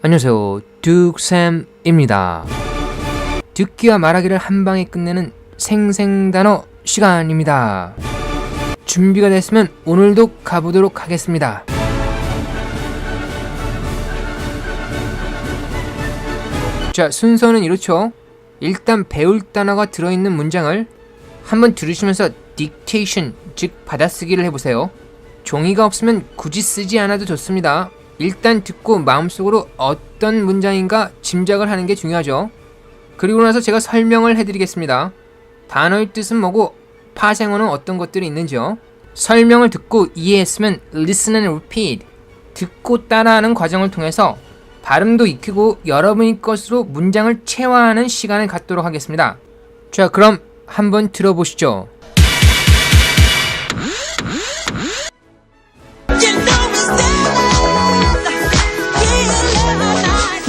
안녕하세요, 둑쌤입니다. 듣기와 말하기를 한방에 끝내는 생생단어 시간입니다. 준비가 됐으면 오늘도 가보도록 하겠습니다. 자, 순서는 이렇죠. 일단 배울 단어가 들어있는 문장을 한번 들으시면서 딕테이션, 즉 받아쓰기를 해보세요. 종이가 없으면 굳이 쓰지 않아도 좋습니다. 일단 듣고 마음속으로 어떤 문장인가 짐작을 하는 게 중요하죠. 그리고 나서 제가 설명을 해드리겠습니다. 단어의 뜻은 뭐고 파생어는 어떤 것들이 있는지요. 설명을 듣고 이해했으면 listen and repeat, 듣고 따라하는 과정을 통해서 발음도 익히고 여러분의 것으로 문장을 체화하는 시간을 갖도록 하겠습니다. 자, 그럼 한번 들어보시죠.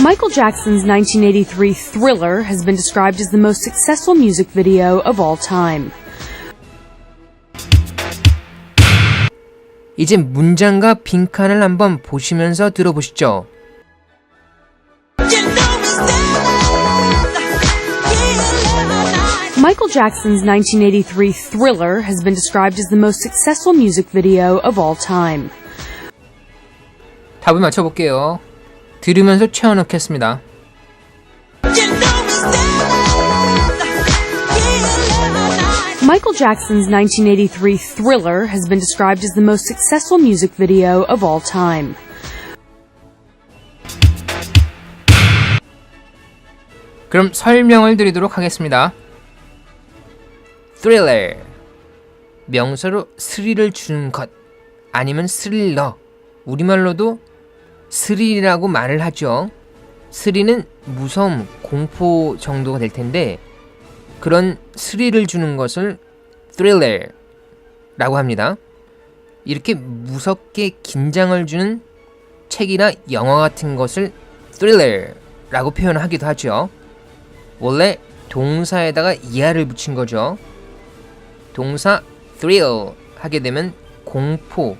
Michael Jackson's 1983 Thriller has been described as the most successful music video of all time. 이제 문장과 빈칸을 한번 보시면서 들어보시죠. Michael Jackson's 1983 Thriller has been described as the most successful music video of all time. 답을 맞춰볼게요. 들으면서 채워넣겠습니다. Michael Jackson's 1983 Thriller has been described as the most successful music video of all time. 그럼 설명을 드리도록 하겠습니다. Thriller, 명사로 스릴을 주는 것, 아니면 스릴러, 우리말로도 스릴이라고 말을 하죠. 스릴은 무서움, 공포 정도가 될 텐데 그런 스릴을 주는 것을 Thriller라고 합니다. 이렇게 무섭게 긴장을 주는 책이나 영화 같은 것을 Thriller라고 표현하기도 하죠. 원래 동사에다가 이하를 붙인 거죠. 동사 thrill 하게 되면 공포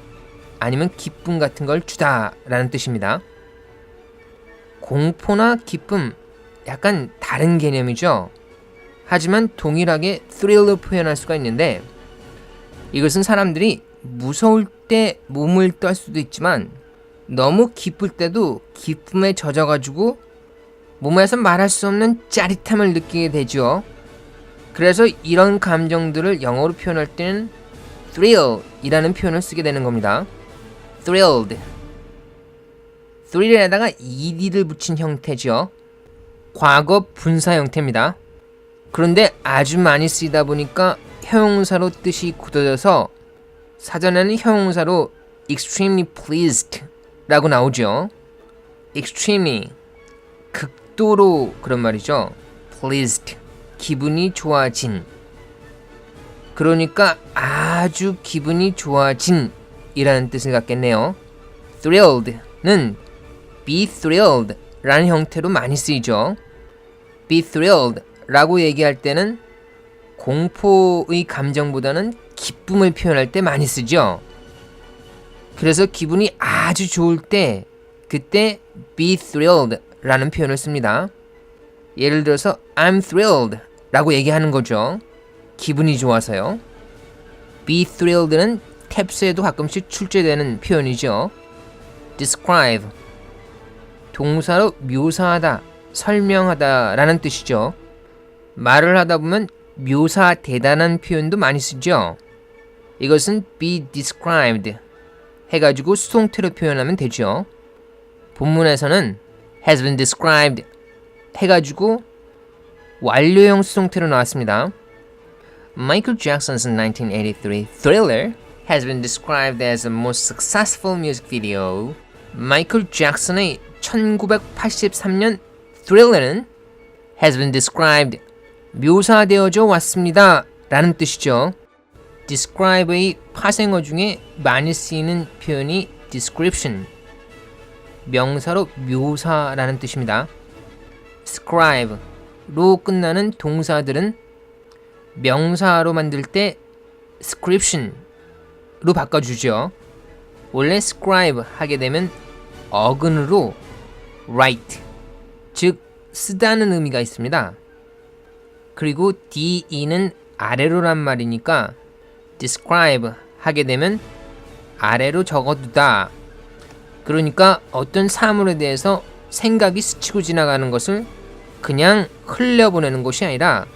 아니면 기쁨 같은 걸 주다 라는 뜻입니다. 공포나 기쁨 약간 다른 개념이죠. 하지만 동일하게 thrill로 표현할 수가 있는데 이것은 사람들이 무서울 때 몸을 떨 수도 있지만 너무 기쁠 때도 기쁨에 젖어가지고 몸에서 말할 수 없는 짜릿함을 느끼게 되죠. 그래서 이런 감정들을 영어로 표현할 때는 thrill이라는 표현을 쓰게 되는 겁니다. thrilled. thrill에다가 ed를 붙인 형태죠. 과거 분사 형태입니다. 그런데 아주 많이 쓰이다 보니까 형용사로 뜻이 굳어져서 사전에는 형용사로 extremely pleased 라고 나오죠. extremely, 극도로 그런 말이죠. pleased, 기분이 좋아진. 그러니까 아주 기분이 좋아진 이라는 뜻을 갖겠네요. thrilled는 be thrilled 라는 형태로 많이 쓰이죠. be thrilled 라고 얘기할 때는 공포의 감정보다는 기쁨을 표현할 때 많이 쓰죠. 그래서 기분이 아주 좋을 때 그때 be thrilled 라는 표현을 씁니다. 예를 들어서 I'm thrilled 라고 얘기하는 거죠. 기분이 좋아서요. be thrilled는 탭스에도 가끔씩 출제되는 표현이죠. describe, 동사로 묘사하다, 설명하다 라는 뜻이죠. 말을 하다 보면 묘사 대단한 표현도 많이 쓰죠. 이것은 be described 해가지고 수동태로 표현하면 되죠. 본문에서는 has been described 해가지고 완료형 수동태로 나왔습니다. Michael Jackson's 1983 Thriller has been described as the most successful music video. 마이클 잭슨의 1983년 Thriller는 has been described, 묘사되어져 왔습니다 라는 뜻이죠. describe의 파생어 중에 많이 쓰이는 표현이 description, 명사로 묘사라는 뜻입니다. scribe로 끝나는 동사들은 명사로 만들 때 description로 바꿔주죠. 원래 scribe 하게 되면 어근으로 write, 즉 쓰다는 의미가 있습니다. 그리고 DE는 아래로란 말이니까 describe 하게 되면 아래로 적어두다. 그러니까 어떤 사물에 대해서 생각이 스치고 지나가는 것을 그냥 흘려보내는 것이 아니라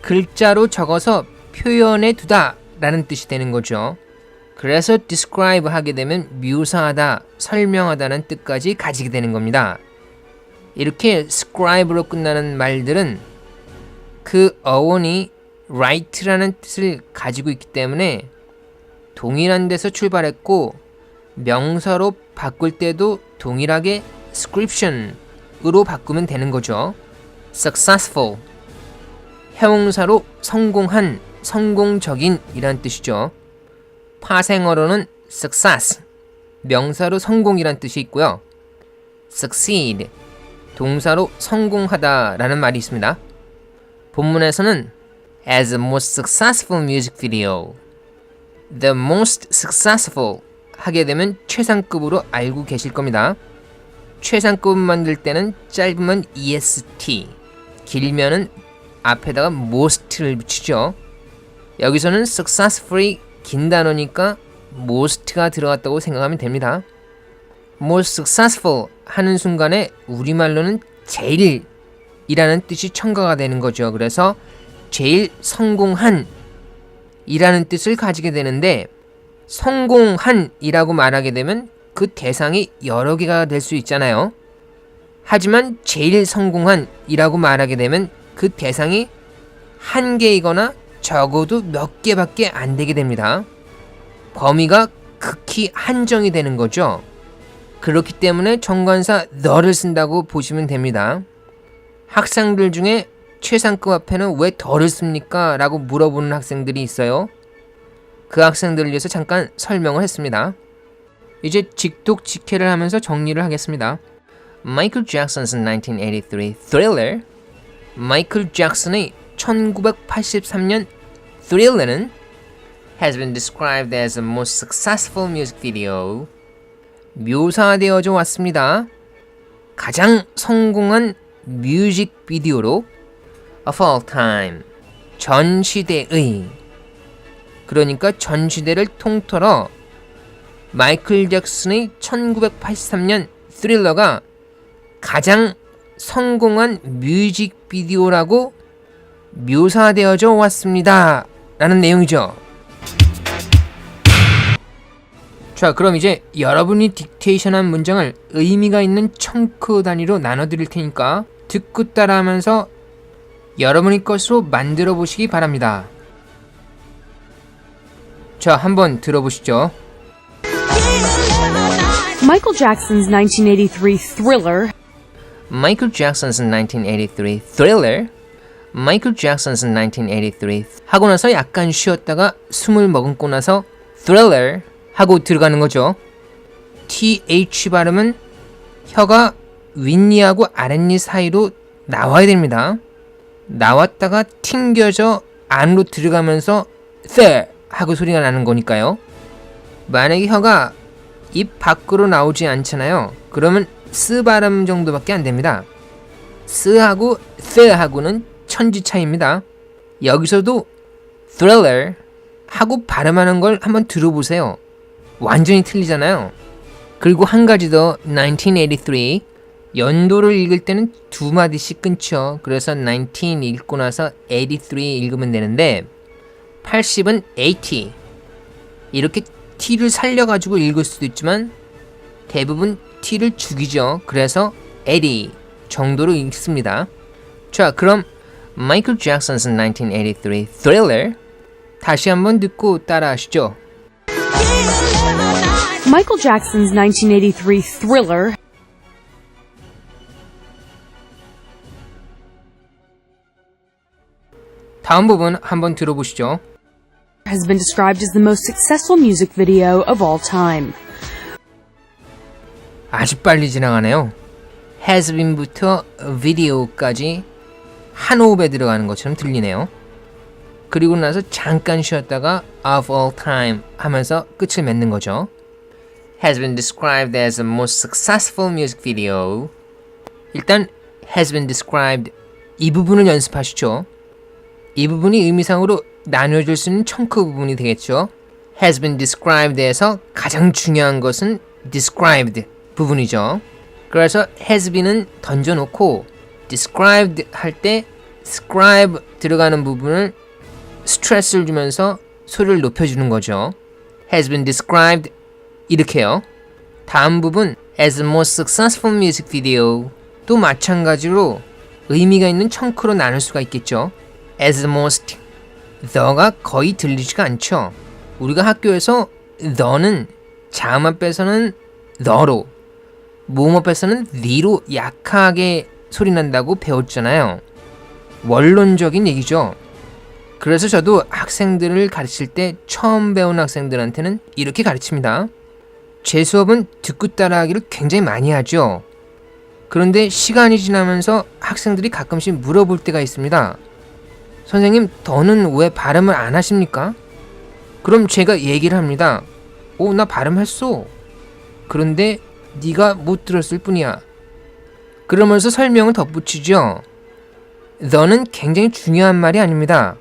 글자로 적어서 표현해 두다 라는 뜻이 되는 거죠. 그래서 describe 하게 되면 묘사하다, 설명하다는 뜻까지 가지게 되는 겁니다. 이렇게 scribe로 끝나는 말들은 그 어원이 write라는 뜻을 가지고 있기 때문에 동일한 데서 출발했고 명사로 바꿀 때도 동일하게 description으로 바꾸면 되는 거죠. successful, 형용사로 성공한, 성공적인 이란 뜻이죠. 파생어로는 success, 명사로 성공이란 뜻이 있고요. succeed, 동사로 성공하다 라는 말이 있습니다. 본문에서는 as the most successful music video, the most successful 하게 되면 최상급으로 알고 계실 겁니다. 최상급 만들 때는 짧으면 EST, 길면은 앞에다가 most를 붙이죠. 여기서는 successfully 긴 단어니까 most가 들어갔다고 생각하면 됩니다. most successful 하는 순간에 우리말로는 제일 이라는 뜻이 첨가가 되는 거죠. 그래서 제일 성공한 이라는 뜻을 가지게 되는데 성공한 이라고 말하게 되면 그 대상이 여러 개가 될 수 있잖아요. 하지만 제일 성공한 이라고 말하게 되면 그 대상이 한 개이거나 적어도 몇 개밖에 안 되게 됩니다. 범위가 극히 한정이 되는 거죠. 그렇기 때문에 정관사 the를 쓴다고 보시면 됩니다. 학생들 중에 최상급 앞에는 왜 the를 씁니까? 라고 물어보는 학생들이 있어요. 그 학생들을 위해서 잠깐 설명을 했습니다. 이제 직독직해를 하면서 정리를 하겠습니다. 마이클 잭슨's 1983 Thriller, 마이클 잭슨의 1983년 Thriller는 has been described as the most successful music video, 묘사되어져 왔습니다. 가장 성공한 뮤직비디오로 of all time, 전 시대의, 그러니까 전 시대를 통틀어 마이클 잭슨의 1983년 스릴러가 가장 성공한 뮤직비디오라고 묘사되어져 왔습니다 라는 내용이죠. 자, 그럼 이제 여러분이 딕테이션한 문장을 의미가 있는 청크 단위로 나눠드릴 테니까 듣고 따라하면서 여러분의 것으로 만들어 보시기 바랍니다. 자, 한번 들어보시죠. Michael Jackson's 1983 Thriller Michael Jackson's 1983 Thriller, Michael Jackson's 1983 하고 나서 약간 쉬었다가 숨을 머금고 나서 Thriller 하고 들어가는 거죠. TH 발음은 혀가 윗니하고 아랫니 사이로 나와야 됩니다. 나왔다가 튕겨져 안으로 들어가면서 th 하고 소리가 나는 거니까요. 만약에 혀가 입 밖으로 나오지 않잖아요. 그러면 스 발음 정도밖에 안 됩니다. 스하고 th하고는 천지 차이입니다. 여기서도 thriller 하고 발음하는 걸 한번 들어보세요. 완전히 틀리잖아요. 그리고 한 가지 더, 1983 연도를 읽을 때는 두 마디씩 끊죠. 그래서 19 읽고 나서 83 읽으면 되는데 80은 80 이렇게 T를 살려가지고 읽을 수도 있지만 대부분 T를 죽이죠. 그래서 80 정도로 읽습니다. 자, 그럼 마이클 잭슨's 1983 Thriller 다시 한번 듣고 따라하시죠. Michael Jackson's 1983 Thriller 다음 부분 한번 들어보시죠. has been described as the most successful music video of all time. 아주 빨리 지나가네요. has been부터 video까지 한 호흡에 들어가는 것처럼 들리네요. 그리고 나서 잠깐 쉬었다가 of all time 하면서 끝을 맺는 거죠. has been described as the most successful music video. 일단 has been described 이 부분을 연습하시죠. 이 부분이 의미상으로 나누어질 수 있는 청크 부분이 되겠죠. has been described에서 가장 중요한 것은 described 부분이죠. 그래서 has been은 던져놓고 described 할 때 scribe 들어가는 부분을 스트레스를 주면서 소리를 높여주는 거죠. has been described 이렇게요. 다음 부분 as the most successful music video 또 마찬가지로 의미가 있는 청크로 나눌 수가 있겠죠. as the most the가 거의 들리지가 않죠. 우리가 학교에서 the는 자음 앞에서는 the로 모음 앞에서는 the로 약하게 소리 난다고 배웠잖아요. 원론적인 얘기죠. 그래서 저도 학생들을 가르칠 때 처음 배운 학생들한테는 이렇게 가르칩니다. 제 수업은 듣고 따라하기를 굉장히 많이 하죠. 그런데 시간이 지나면서 학생들이 가끔씩 물어볼 때가 있습니다. 선생님, 더는 왜 발음을 안 하십니까? 그럼 제가 얘기를 합니다. 나 발음했어. 그런데 네가 못 들었을 뿐이야. 그러면서 설명을 덧붙이죠. 너는 굉장히 중요한 말이 아닙니다.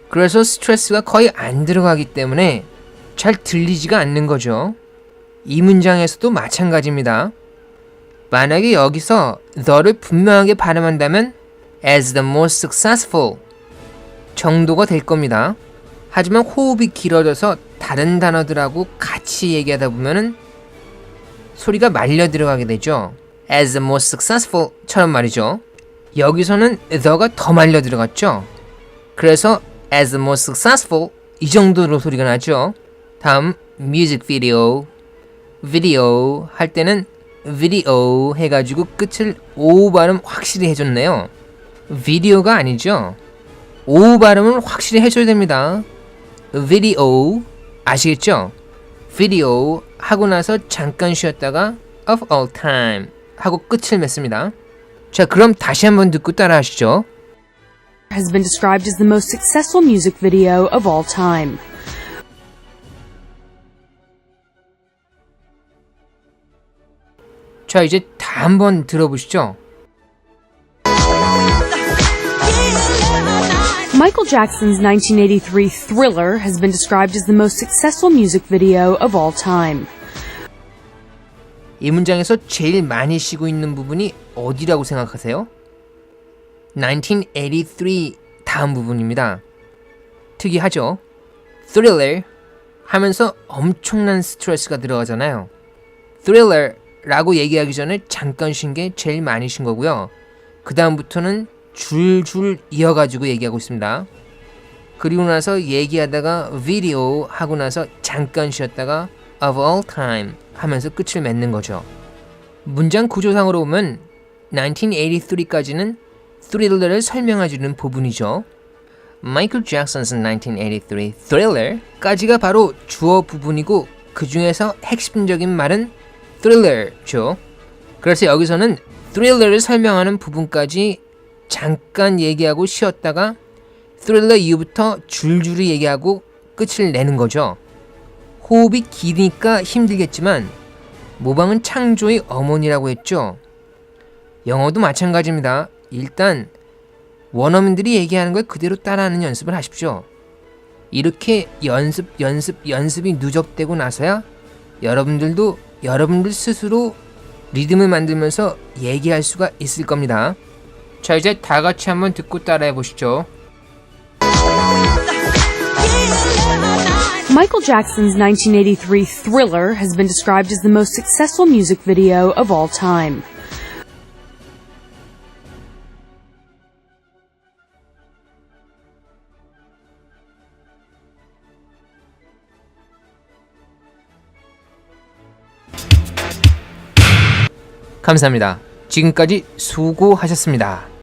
그래서 스트레스가 거의 안 들어가기 때문에 잘 들리지가 않는 거죠. 이 문장에서도 마찬가지입니다. 만약에 여기서 the를 분명하게 발음한다면 as the most successful 정도가 될 겁니다. 하지만 호흡이 길어져서 다른 단어들하고 같이 얘기하다 보면은 소리가 말려 들어가게 되죠. as the most successful 처럼 말이죠. 여기서는 the가 더 말려 들어갔죠. 그래서 as the most successful 이 정도로 소리가 나죠. 다음 music video video 할 때는 video 해가지고 끝을 O 발음 확실히 해줬네요. video가 아니죠. O 발음을 확실히 해줘야 됩니다. video 아시겠죠? video 하고 나서 잠깐 쉬었다가 of all time 하고 끝을 맺습니다. 자, 그럼 다시 한번 듣고 따라 하시죠. Has been described as the most successful music video of all time. 자, 이제 다 한번 들어보시죠. Michael Jackson's 1983 Thriller has been described as the most successful music video of all time. 이 문장에서 제일 많이 쉬고 있는 부분이 어디라고 생각하세요? 1983 다음 부분입니다. 특이하죠? Thriller 하면서 엄청난 스트레스가 들어가잖아요. Thriller 라고 얘기하기 전에 잠깐 쉰 게 제일 많이 쉰 거고요. 그 다음부터는 줄줄 이어가지고 얘기하고 있습니다. 그리고 나서 얘기하다가 video 하고 나서 잠깐 쉬었다가 of all time 하면서 끝을 맺는 거죠. 문장 구조상으로 보면 1983까지는 Thriller를 설명해주는 부분이죠. Michael Jackson's 1983 Thriller까지가 바로 주어 부분이고 그 중에서 핵심적인 말은 Thriller죠. 그래서 여기서는 Thriller를 설명하는 부분까지 잠깐 얘기하고 쉬었다가 Thriller 이후부터 줄줄이 얘기하고 끝을 내는 거죠. 호흡이 기니까 힘들겠지만 모방은 창조의 어머니라고 했죠. 영어도 마찬가지입니다. 일단 원어민들이 얘기하는 걸 그대로 따라하는 연습을 하십시오. 이렇게 연습이 누적되고 나서야 여러분들도 여러분들 스스로 리듬을 만들면서 얘기할 수가 있을 겁니다. 자, 이제 다 같이 한번 듣고 따라해 보시죠. Michael Jackson's 1983 Thriller has been described as the most successful music video of all time. 감사합니다. 지금까지 수고하셨습니다.